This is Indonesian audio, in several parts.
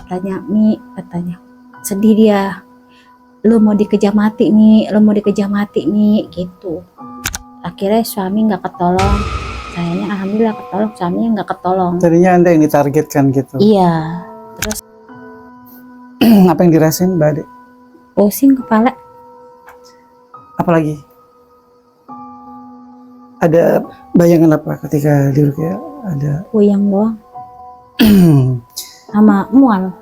Katanya Mi, katanya sedih dia, lu mau dikejar mati Mi, lu mau dikejar mati Mi, gitu. Akhirnya suami nggak ketolong, sayangnya alhamdulillah ketolong, suaminya nggak ketolong. Tadinya Anda yang ditargetkan gitu. Iya, terus Apa yang dirasain Mbak Ade? pusing kepala. Apalagi? Ada bayangan apa ketika di Ruqyah? Ada Puyeng doang sama mual.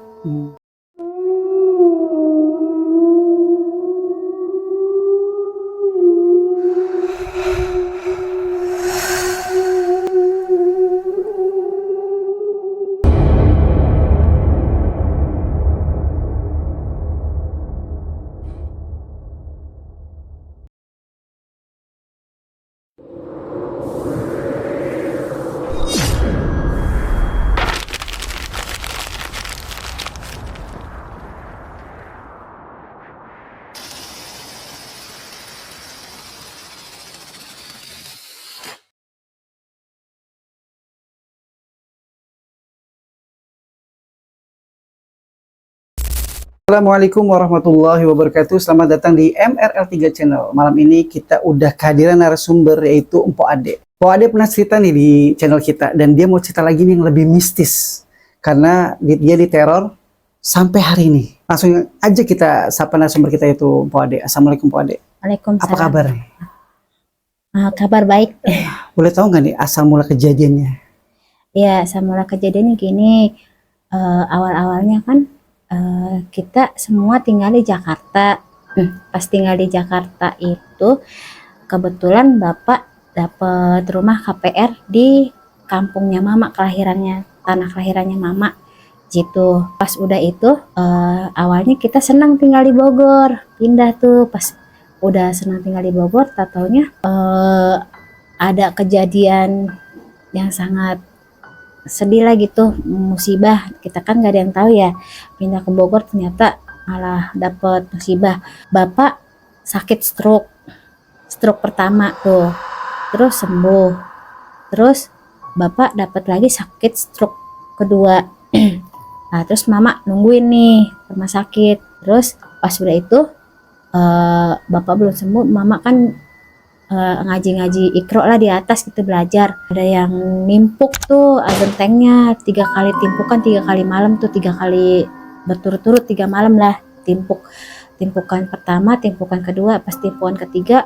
Assalamualaikum warahmatullahi wabarakatuh. Selamat datang di MRL3 Channel. Malam ini kita udah kehadiran narasumber, yaitu Mpok Ade. Mpok Ade pernah cerita nih di channel kita, dan dia mau cerita lagi nih yang lebih mistis, karena dia diteror sampai hari ini. Langsung aja kita sapa narasumber kita, yaitu Mpok Ade. Assalamualaikum Mpok Ade. Waalaikumsalam. Apa kabar nih? Kabar baik. Boleh tahu nggak nih asal mula kejadiannya? Ya, asal mula kejadiannya gini. Awal-awalnya kan kita semua tinggal di Jakarta. Pas tinggal di Jakarta itu kebetulan bapak dapat rumah KPR di kampungnya mama, tanah kelahirannya mama gitu. Pas udah itu awalnya kita senang tinggal di Bogor, pindah tuh. Pas udah senang tinggal di Bogor, tak taunya ada kejadian yang sangat sedih lah gitu, musibah. Kita kan gak ada yang tahu ya, pindah ke Bogor ternyata malah dapet musibah. Bapak sakit stroke pertama tuh, terus sembuh, terus bapak dapat lagi sakit stroke kedua. Nah terus mama nungguin nih rumah sakit. Terus pas udah itu bapak belum sembuh, mama kan ngaji-ngaji ikro lah di atas gitu, belajar. Ada yang nimpuk tuh gentengnya 3 kali timpukan, 3 kali malam tuh, 3 kali berturut-turut, 3 malam lah timpukan pertama, timpukan kedua. Pas timpukan ketiga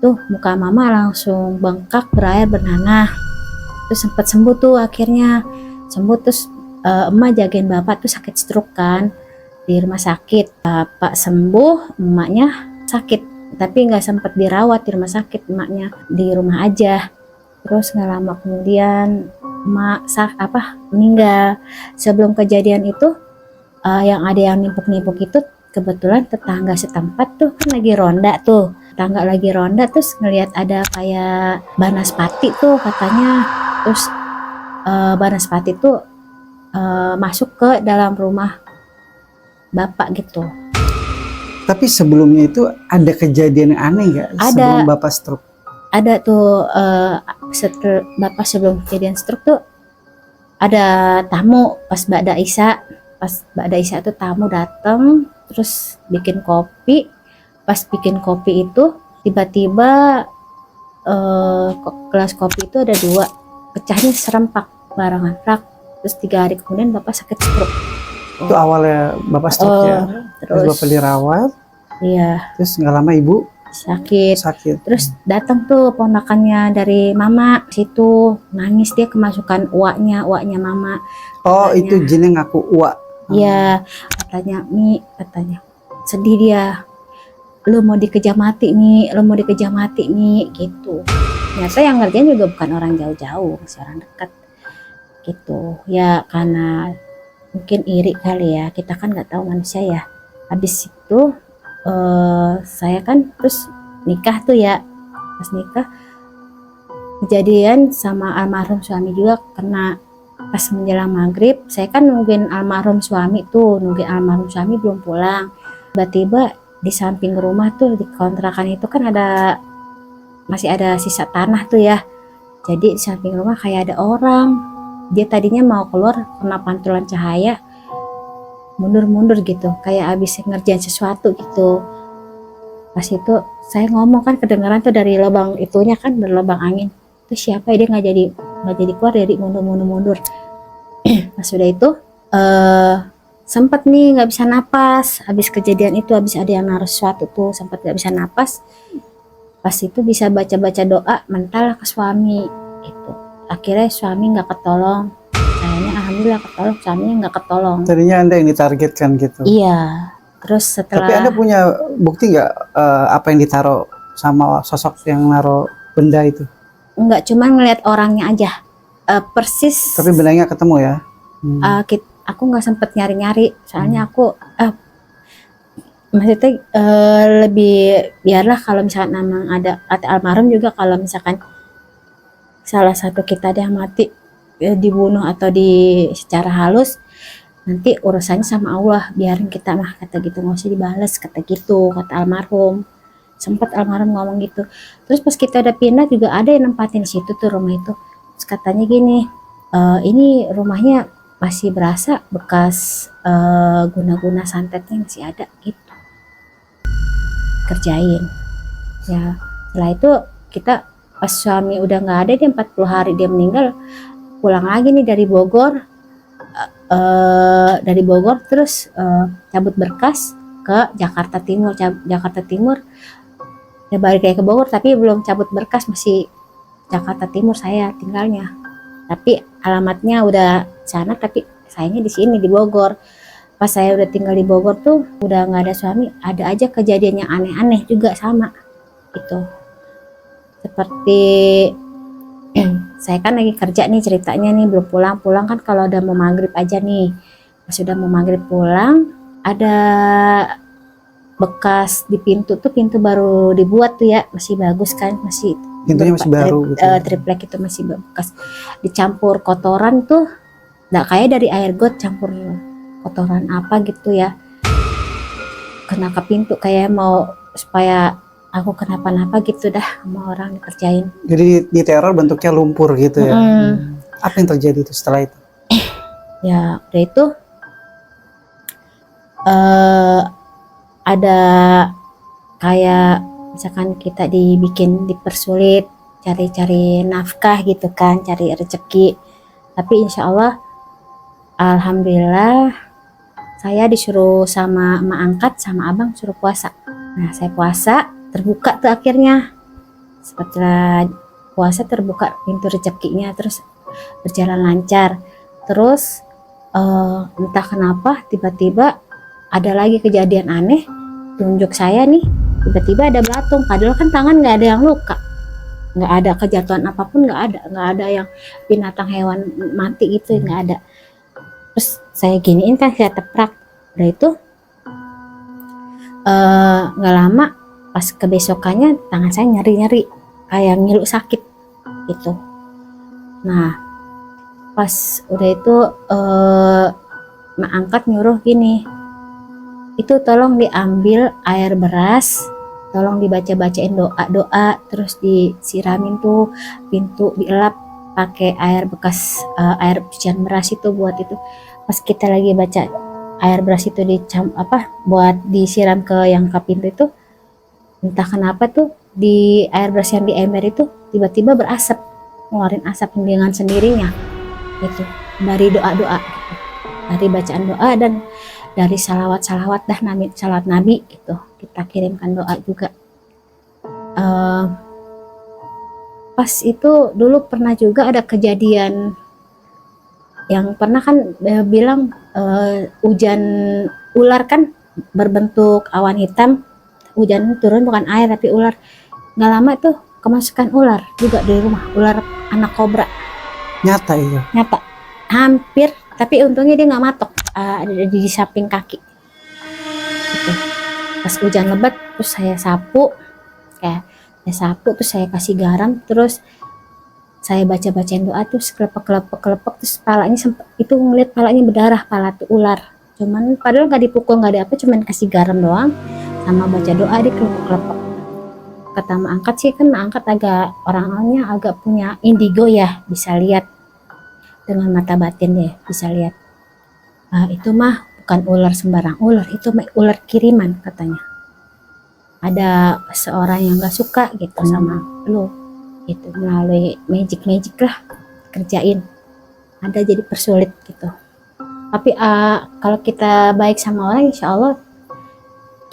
tuh muka mama langsung bengkak, berair, bernanah. Terus sempat sembuh tuh, akhirnya sembuh. Terus emak jagain bapak tuh sakit stroke kan di rumah sakit. Bapak sembuh, emaknya sakit tapi nggak sempat dirawat di rumah sakit, emaknya di rumah aja. Terus nggak lama kemudian emak meninggal. Sebelum kejadian itu yang ada yang nimpuk-nimpuk itu kebetulan tetangga setempat tuh kan lagi ronda tuh, tetangga lagi ronda, terus ngelihat ada kayak banaspati tuh katanya. Terus banaspati tuh masuk ke dalam rumah bapak gitu. Tapi sebelumnya itu ada kejadian yang aneh nggak sebelum bapak stroke? Ada tuh, setelah bapak sebelum kejadian stroke tuh ada tamu pas Ba'da Isya. Pas Ba'da Isya tuh tamu datang terus bikin kopi. Pas bikin kopi itu tiba-tiba gelas kopi itu ada 2, pecahnya serempak barengan, rak. Terus 3 hari kemudian bapak sakit stroke. Itu awalnya bapak stroke ya. Terus bapak dirawat. Iya. Terus nggak lama ibu sakit. Terus datang tuh ponakannya dari mama situ, nangis dia, kemasukan uaknya mama. Oh katanya, itu jin yang ngaku uak. Iya, katanya Mi, katanya sedih dia, lu mau dikejar mati Mi, lu mau dikejar mati Mi, gitu. Ternyata yang ngerjain juga bukan orang jauh-jauh, masih orang dekat gitu. Ya karena mungkin iri kali ya, kita kan nggak tahu manusia ya. Habis itu saya kan terus nikah tuh ya. Pas nikah kejadian sama almarhum suami juga, kena pas menjelang maghrib. Saya kan nungguin almarhum suami belum pulang. Tiba-tiba di samping rumah tuh, di kontrakan itu kan masih ada sisa tanah tuh ya. Jadi di samping rumah kayak ada orang. Dia tadinya mau keluar karena pantulan cahaya, mundur-mundur gitu, kayak abis ngerjain sesuatu gitu. Pas itu saya ngomong kan kedengeran tuh dari lubang itunya kan, dari lubang angin. Itu siapa ya, dia nggak jadi keluar, jadi mundur. Pas sudah itu sempat nih nggak bisa napas. Habis kejadian itu, habis ada yang naruh sesuatu tuh, sempat nggak bisa napas. Pas itu bisa baca-baca doa, mental ke suami itu. Akhirnya suami nggak ketolong. Sayangnya alhamdulillah ketolong, suaminya nggak ketolong. Tadinya Anda yang ditargetkan gitu. Iya. Terus setelah, Tapi Anda punya bukti nggak apa yang ditaruh sama sosok yang naruh benda itu? nggak cuma ngeliat orangnya aja, persis. Tapi bendanya ketemu ya? Aku nggak sempet nyari-nyari, soalnya aku maksudnya lebih biarlah kalau misalkan memang ada kata almarhum juga, kalau misalkan salah satu kita ada yang mati, dibunuh atau secara halus, nanti urusannya sama Allah, biarin kita mah, kata gitu, nggak usah dibales, kata gitu, kata almarhum. Sempat almarhum ngomong gitu. Terus pas kita udah pindah juga ada yang nempatin situ tuh, rumah itu. Terus katanya gini, ini rumahnya masih berasa bekas guna-guna santetnya masih ada gitu, kerjain ya. Setelah itu kita pas suami udah nggak ada, dia 40 hari dia meninggal, pulang lagi nih dari Bogor, terus cabut berkas ke Jakarta Timur, ya balik kayak ke Bogor, tapi belum cabut berkas, masih Jakarta Timur saya tinggalnya, tapi alamatnya udah sana, tapi sayanya di sini di Bogor. Pas saya udah tinggal di Bogor tuh udah nggak ada suami, ada aja kejadian yang aneh-aneh juga sama gitu. Seperti saya kan lagi kerja nih, ceritanya nih belum pulang kan kalau udah mau maghrib aja nih. Pas sudah mau maghrib pulang, ada bekas di pintu tuh, pintu baru dibuat tuh ya, masih bagus kan, masih Pintunya masih baru gitu. Triplek itu masih bekas, dicampur kotoran tuh, nggak kayak dari air got, campur kotoran apa gitu ya, kena ke pintu, kayak mau supaya aku kenapa-napa gitu dah sama orang dikerjain. Jadi di teror bentuknya lumpur gitu ya. Apa yang terjadi itu setelah itu? Ya udah itu ada kayak misalkan kita dipersulit cari-cari nafkah gitu kan, cari rezeki. Tapi insya Allah, alhamdulillah, saya disuruh sama emak angkat sama abang suruh puasa. Nah saya puasa, terbuka tuh akhirnya. Setelah puasa terbuka pintu rezekinya, terus berjalan lancar. Terus entah kenapa tiba-tiba ada lagi kejadian aneh, tunjuk saya nih, tiba-tiba ada belatung, padahal kan tangan nggak ada yang luka, nggak ada kejatuhan apapun, nggak ada yang binatang hewan mati gitu, nggak ada. Terus saya giniin kan, saya teprak. Udah itu nggak lama, pas kebesokannya tangan saya nyeri kayak ngilu sakit gitu. Nah pas udah itu mak angkat nyuruh gini, itu tolong diambil air beras, tolong dibaca-bacain doa, terus disiramin tuh pintu, dielap pakai air bekas, air cucian beras itu buat itu. Pas kita lagi baca, air beras itu buat disiram ke yang ke pintu itu, entah kenapa tuh di air beras yang di ember itu tiba-tiba berasap, ngeluarin asap dengan sendirinya itu, dari doa-doa gitu, dari bacaan doa dan dari salawat dah, salawat nabi gitu, kita kirimkan doa juga. Pas itu dulu pernah juga ada kejadian yang pernah kan bilang hujan ular kan, berbentuk awan hitam, hujan turun bukan air tapi ular. Nggak lama tuh kemasukan ular juga di rumah, ular anak kobra. Nyata itu? Nyata, hampir, tapi untungnya dia nggak matok, ada di samping kaki gitu. Pas hujan lebat terus saya sapu, terus saya kasih garam, terus saya bacain doa, terus kelepek, terus palanya itu ngeliat palanya berdarah, pala tuh ular. Cuman padahal nggak dipukul, nggak ada apa, cuman kasih garam doang sama baca doa, dia kelepek. Kata mak angkat sih, kan mak angkat orangnya agak punya indigo ya, bisa lihat dengan mata batin deh, bisa lihat. Itu mah bukan ular sembarang ular, itu ular kiriman katanya. Ada seorang yang gak suka gitu sama lu, itu melalui magic lah kerjain, ada jadi persulit gitu. Tapi kalau kita baik sama orang, insya Allah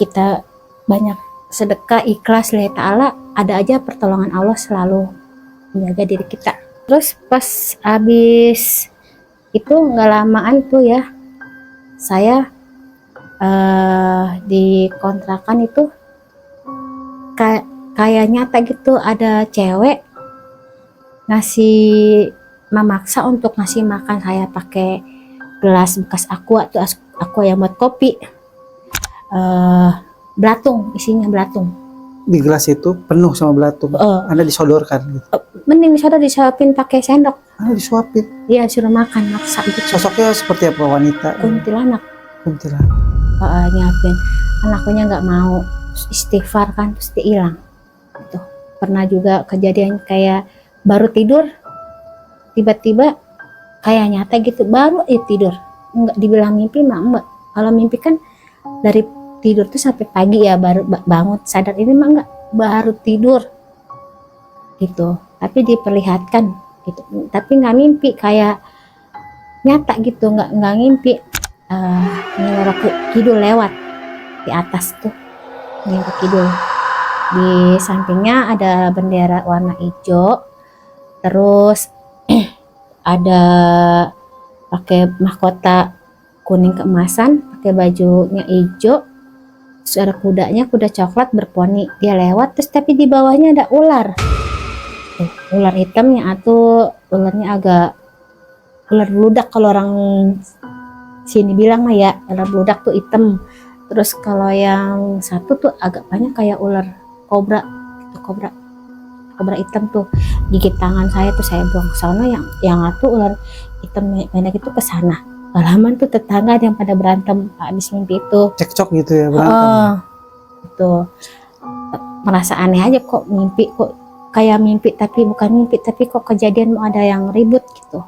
kita banyak sedekah ikhlas lillahi ta'ala, ada aja pertolongan Allah selalu menjaga diri kita. Terus pas habis itu nggak lamaan tuh ya, saya di kontrakan itu kayak nyata gitu, ada cewek ngasih, memaksa untuk ngasih makan saya pakai gelas bekas aqua tuh, aqua yang buat kopi, belatung, isinya belatung. Di gelas itu penuh sama belatung. Anda disodorkan gitu. Mending sudah disuapin pakai sendok. Anda disuapin. Iya, suruh makan, maksa gitu. Sosoknya seperti apa, wanita? Kuntilanak. Nyiapin, anaknya nggak mau, istighfar kan, terus dia hilang. Gitu. Pernah juga kejadian kayak baru tidur, tiba-tiba kayak nyata gitu, baru tidur. Nggak dibilang mimpi mah enggak. Kalau mimpi kan dari tidur tuh sampai pagi ya, baru bangun sadar. Ini mah enggak, baru tidur gitu, tapi diperlihatkan gitu, tapi nggak mimpi, kayak nyata gitu, nggak ngimpi. Nyi Kidul lewat di atas tuh, Nyi Kidul, di sampingnya ada bendera warna hijau, terus ada pakai mahkota kuning keemasan, pakai bajunya hijau, terus ada kudanya, kuda coklat berponi, dia lewat, terus tapi di bawahnya ada ular. Tuh, ular hitamnya, atau ularnya agak ular bludak kalau orang sini bilang mah ya, ular bludak tuh hitam. Terus kalau yang satu tuh agak banyak kayak ular kobra gitu, kobra hitam tuh gigit tangan saya tuh, saya buang ke sana, yang satu ular hitam banyak itu ke sana. Halaman tuh tetangga yang pada berantem habis mimpi itu, cekcok gitu ya, berantem. Itu merasa aneh aja, kok mimpi, kok kayak mimpi tapi bukan mimpi, tapi kok kejadian mau ada yang ribut gitu.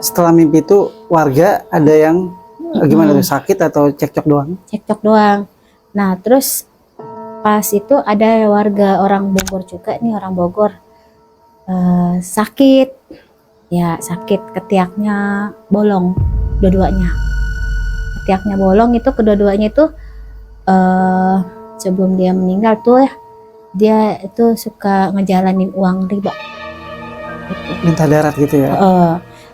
Setelah mimpi itu warga ada yang gimana tuh, sakit atau cekcok doang? Cekcok doang. Nah terus pas itu ada warga orang Bogor juga nih, orang Bogor sakit ya, sakit ketiaknya bolong dua-duanya, ketiaknya bolong itu, kedua-duanya itu sebelum dia meninggal tuh ya, dia itu suka ngejalanin uang riba gitu. Minta darat gitu ya.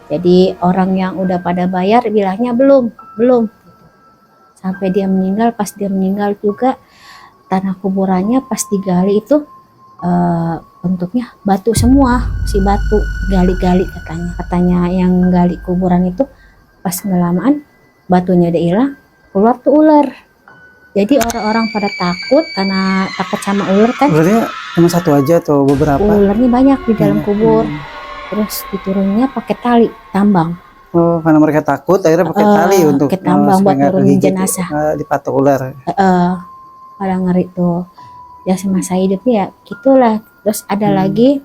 Jadi orang yang udah pada bayar bilangnya belum sampai dia meninggal. Pas dia meninggal juga tanah kuburannya pas digali itu bentuknya batu semua, si batu gali-gali, katanya yang gali kuburan itu pas ngelamaan batunya udah hilang, keluar tuh ular. Jadi orang-orang pada takut karena takut sama ular kan. Ularnya cuma satu aja atau beberapa? Ularnya banyak di dalam kubur. Terus diturunnya pakai tali tambang. Oh, karena mereka takut akhirnya pakai tali untuk tambang buat nurunin jenazah. Dipatok ular. Pada ngeri tuh. Ya semasa hidupnya ya gitulah. Terus ada lagi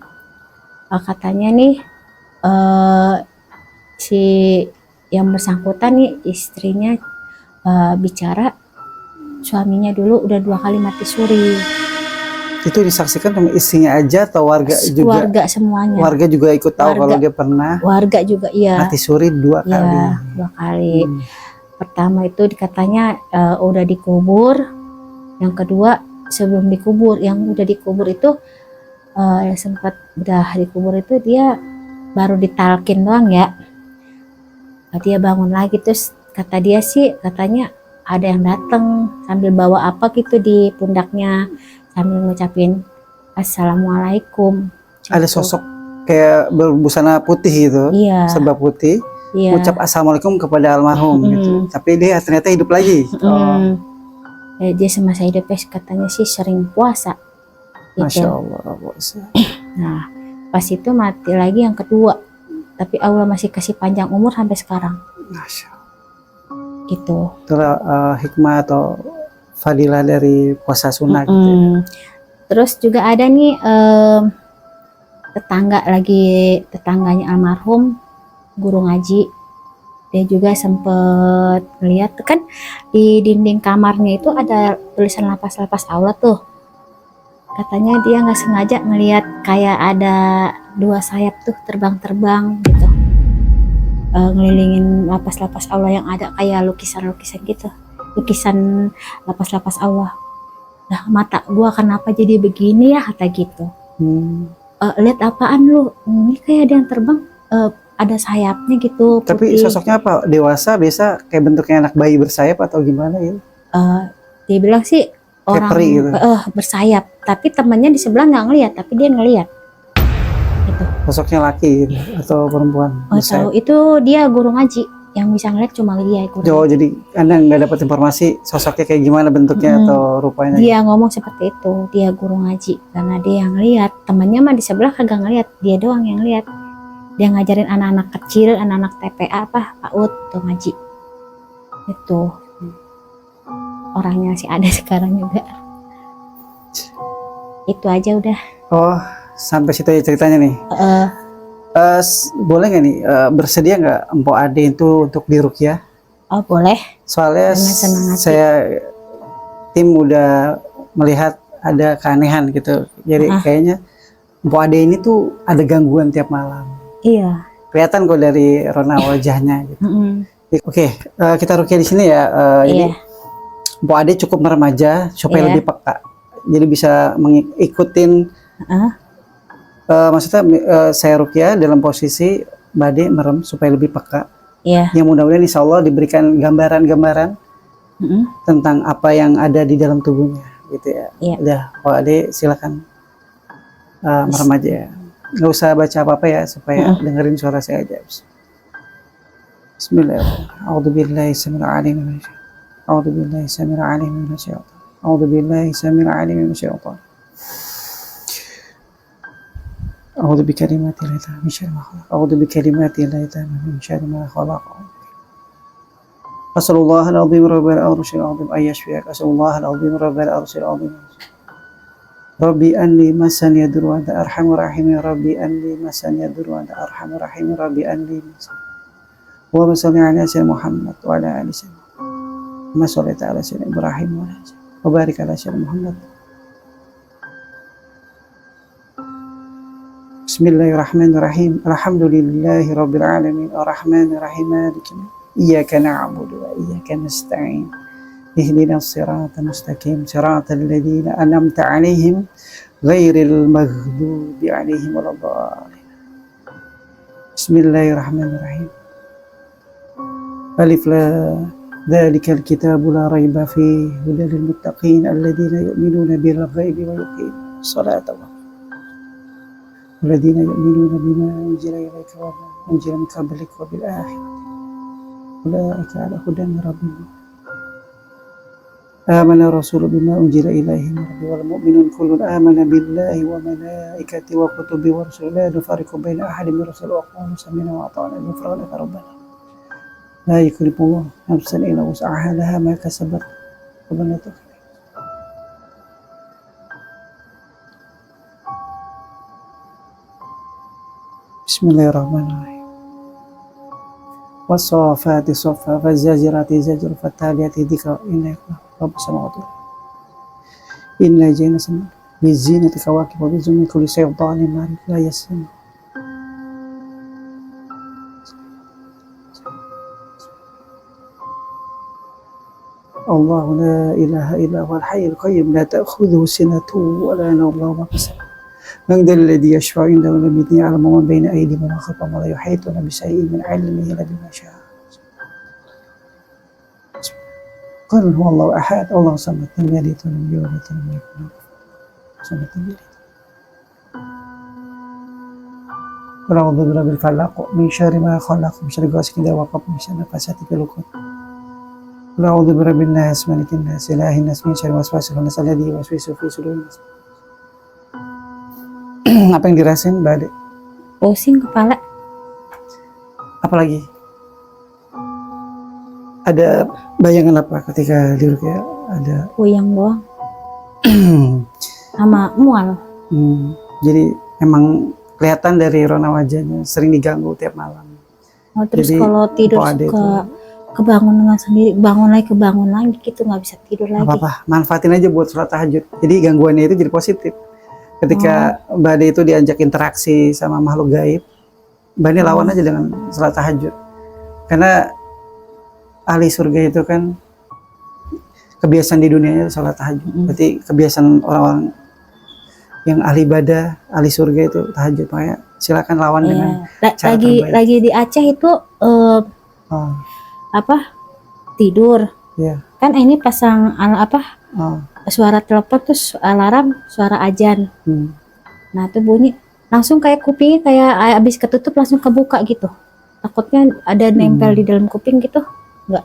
katanya nih si yang bersangkutan nih, istrinya bicara suaminya dulu udah 2 kali mati suri. Itu disaksikan sama istrinya aja atau warga juga? Warga semuanya. Warga juga ikut tahu kalau dia pernah? Warga juga, iya. Mati suri 2 kali? Iya, 2 kali. Pertama itu dikatanya udah dikubur. Yang kedua sebelum dikubur. Yang udah dikubur itu sempat udah dikubur itu dia baru ditalkin doang ya. Dia bangun lagi, terus kata dia sih, katanya ada yang datang sambil bawa apa gitu di pundaknya, sambil ngucapin assalamualaikum. Ada sosok kayak berbusana putih gitu, serba putih, ucap assalamualaikum kepada almarhum gitu. Tapi dia ternyata hidup lagi. Dia semasa hidupnya katanya sih sering puasa gitu. Masya Allah. Nah pas itu mati lagi yang kedua, tapi Allah masih kasih panjang umur sampai sekarang. Masya Allah. Gitu. Itulah hikmah atau fadilah dari puasa sunnah gitu ya. Terus juga ada nih tetangganya almarhum guru ngaji, Dia juga sempet ngeliat kan di dinding kamarnya itu ada tulisan lapas-lapas Allah tuh. Katanya dia nggak sengaja ngeliat kayak ada dua sayap tuh terbang-terbang gitu. Ngelilingin lapas-lapas Allah yang ada kayak lukisan-lukisan gitu. Lukisan lapas-lapas Allah. Nah, mata gua kenapa jadi begini ya, kata gitu. Lihat apaan lu? Ini kayak ada yang terbang, ada sayapnya gitu, Tapi putih. sosoknya apa? Dewasa, biasa kayak bentuknya anak bayi bersayap atau gimana gitu? Dia bilang sih Kayak orang peri gitu. bersayap, tapi temannya di sebelah nggak ngeliat, tapi dia ngeliat. Gitu. Sosoknya laki gitu, atau perempuan? Tahu itu dia guru ngaji, yang bisa ngeliat cuma dia guru. Oh, jadi Anda nggak dapat informasi sosoknya kayak gimana bentuknya atau rupanya? Dia ngomong seperti itu, dia guru ngaji, karena dia yang ngeliat. Temannya mah di sebelah kagak ngeliat, dia doang yang ngeliat. Dia ngajarin anak-anak kecil, anak-anak TPA PAUD tuh ngaji. Itu orangnya sih ada sekarang juga. Itu aja udah. Oh, sampai situ aja ceritanya nih. Boleh nggak nih bersedia nggak Mpok Ade itu untuk diruqyah? Oh boleh. Soalnya Dengan senang hati. saya tim udah melihat ada keanehan gitu. Jadi kayaknya Mpok Ade ini tuh ada gangguan tiap malam. Iya. Kelihatan kok dari rona wajahnya gitu. Oke, kita ruqyah di sini ya. Jadi Mpok Ade cukup meremaja supaya lebih peka. Jadi bisa mengikutin. Maksudnya saya ruqyah dalam posisi Mbak Ade merem supaya lebih peka. Yang mudah-mudahan insya Allah diberikan gambaran-gambaran tentang apa yang ada di dalam tubuhnya, gitu ya. Udah, Mbak Ade silakan merem aja ya. Nggak usah baca apa-apa ya, supaya dengerin suara saya aja. Bismillahirrahmanirrahim. A'udzubillahi samil alim minasyaitan. A'udzubillahi samil alim minasyaitan. A'udzubillahi samil alim minasyaitan. أعوذ بكلمات الله تعالى من شر ما خلق أعوذ بكلمات الله تعالى من شر ما خلق أسأل الله العظيم رب العرش العظيم أن يشفيك أسأل الله العظيم رب العرش العظيم ربي أني مسني الضر وأنت أرحم الراحمين ربي أني مسني الضر وأنت أرحم الراحمين ربي أني اللهم صل على سيدنا محمد وعلى آل سيدنا محمد كما صليت على سيدنا إبراهيم وعلى آل سيدنا وبارك على سيدنا محمد Bismillahirrahmanirrahim. Alhamdulillahi rabbil alamin. Arrahmanirrahim. Maliki iyyaka na'budu wa iyyaka nasta'in. Ihdinas siratal mustaqim. Siratal ladzina an'amta 'alaihim ghairil maghdubi 'alaihim waladdallin. Bismillahirrahmanirrahim. Alif lam dzalikal kitabu la raiba fihi hudal lil muttaqin alladzina yu'minuna bil ghaibi wa yuqimus salata الذين يؤمنون بما أنزل إليك وما أنزل من قبلك وبالآخرة أولئك على هدى من ربهم آمن الرسول بما أنزل إليه من ربه والمؤمنون كل آمن بالله وملائكته وكتبه ورسله لا نفرق بين أحد من رسله وقالوا سمعنا وأطعنا غفرانك ربنا لا يكلف الله نفسا إلا وسعها لها ما كسبت ربنا تغفر Bismillahirrahmanirrahim. Wassafati saffa fazzajirati zajra fattaliyati dzikra inna rabbus samawati inna jayna sama bizinati kawakib wa bizumi kulli shaytanin marid la yasma Allahu la ilaha illa huwal hayyul qayyum la ta'khudhuhu sinatun wa la nawm lahu ma fis من ذا الذي يشفع عنده إلا بإذنه يعلم ما بين أيديهم وما خلفهم ولا يحيطون بشيء من علمه إلا بما شاء قل هو الله أحد الله الصمد لم يلد ولم يولد ولم يكن له كفوا أحد لم يلد قل أعوذ برب الفلق من شر ما خلق من شر غاسق إذا وقب من شر النفاثات في العقد قل أعوذ برب الناس ملك الناس إله الناس من شر الوسواس الخناس الذي يوسوس في صدور الناس. Apa yang dirasain Mbak Ade? Pusing kepala. Apalagi? Ada bayangan apa ketika di ruqyah? Ada puyeng doang. Sama mual. Jadi emang kelihatan dari rona wajahnya sering diganggu tiap malam. Oh, terus Jadi, kalau tidur Mpok Ade suka itu kebangun dengan sendiri, kebangun lagi gitu, nggak bisa tidur nggak lagi. apa-apa, manfaatin aja buat sholat tahajud. Jadi gangguannya itu jadi positif. Ketika Oh, Mbak Ade itu diajak interaksi sama makhluk gaib, Mbak Ade lawan oh, aja dengan sholat tahajud. Karena ahli surga itu kan kebiasaan di dunianya sholat tahajud. Berarti kebiasaan orang-orang yang ahli ibadah, ahli surga itu tahajud. Makanya silakan lawan dengan iya. cara Lagi terbaik. lagi di Aceh itu Oh, apa tidur iya. kan ini pasang Oh, suara telepon terus alarm suara azan. hmm. Nah, itu bunyi langsung kayak kupingnya kayak habis ketutup langsung kebuka gitu. Takutnya ada nempel di dalam kuping gitu. Enggak.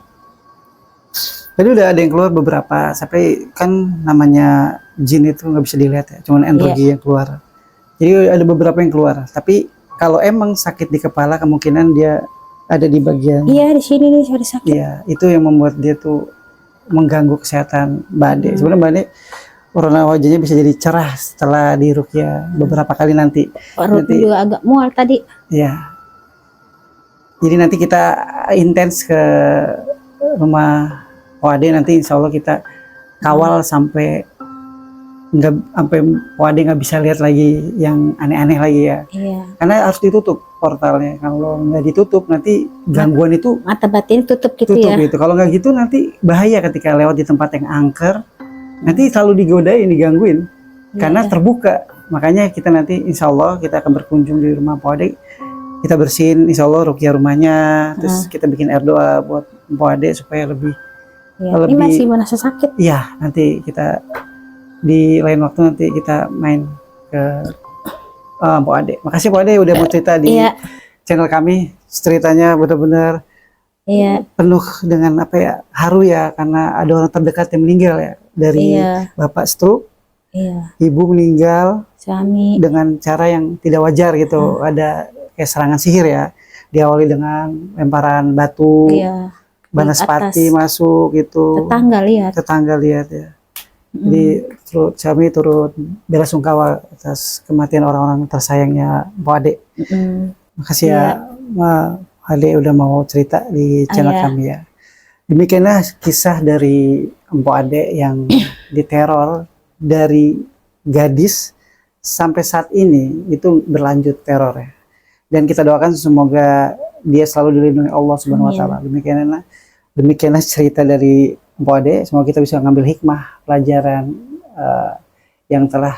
Jadi udah ada yang keluar beberapa, sampai kan namanya jin itu nggak bisa dilihat ya, cuman energi yang keluar. Jadi ada beberapa yang keluar. Tapi kalau emang sakit di kepala, kemungkinan dia ada di bagian. Iya, di sini nih cari sakit. Iya, itu yang membuat dia tuh mengganggu kesehatan Mbak Ade. Sebenarnya Mbak Ade warna wajahnya bisa jadi cerah setelah diruqyah beberapa kali nanti. Perutnya Nanti, juga agak mual tadi. ya. Jadi nanti kita intens ke rumah Ade, nanti insya Allah kita kawal sampai Ade nggak bisa lihat lagi yang aneh-aneh lagi ya. Iya. Karena harus ditutup portalnya. Kalau nggak ditutup nanti gangguan itu Mata batin tutup gitu tutup ya. gitu. Kalau nggak gitu nanti bahaya ketika lewat di tempat yang angker. Nanti selalu digodain, digangguin. Karena terbuka. Makanya kita nanti insya Allah kita akan berkunjung di rumah Ade. Kita bersihin insya Allah ruqyah rumahnya. Terus kita bikin air doa buat Ade supaya lebih. Iya. Ini masih merasa sakit. Iya, nanti kita di lain waktu nanti kita main ke Mpok Ade. Makasih Mpok Ade udah mau cerita di channel kami. Ceritanya benar-benar penuh dengan haru ya, karena ada orang terdekat yang meninggal ya, dari bapak stroke, ibu meninggal suami dengan cara yang tidak wajar gitu. Ada kayak serangan sihir ya, diawali dengan lemparan batu, banaspati masuk gitu, tetangga lihat ya. Jadi kami turut bela sungkawa atas kematian orang-orang tersayangnya Mpok Ade. Makasih ya Mbak Ade udah mau cerita di channel kami ya. Demikianlah kisah dari Mpok Ade yang diteror dari gadis sampai saat ini itu berlanjut teror ya. Dan kita doakan semoga dia selalu dilindungi Allah Subhanahu wa taala. Demikianlah cerita dari Mpok Ade. Semoga kita bisa ngambil hikmah pelajaran yang telah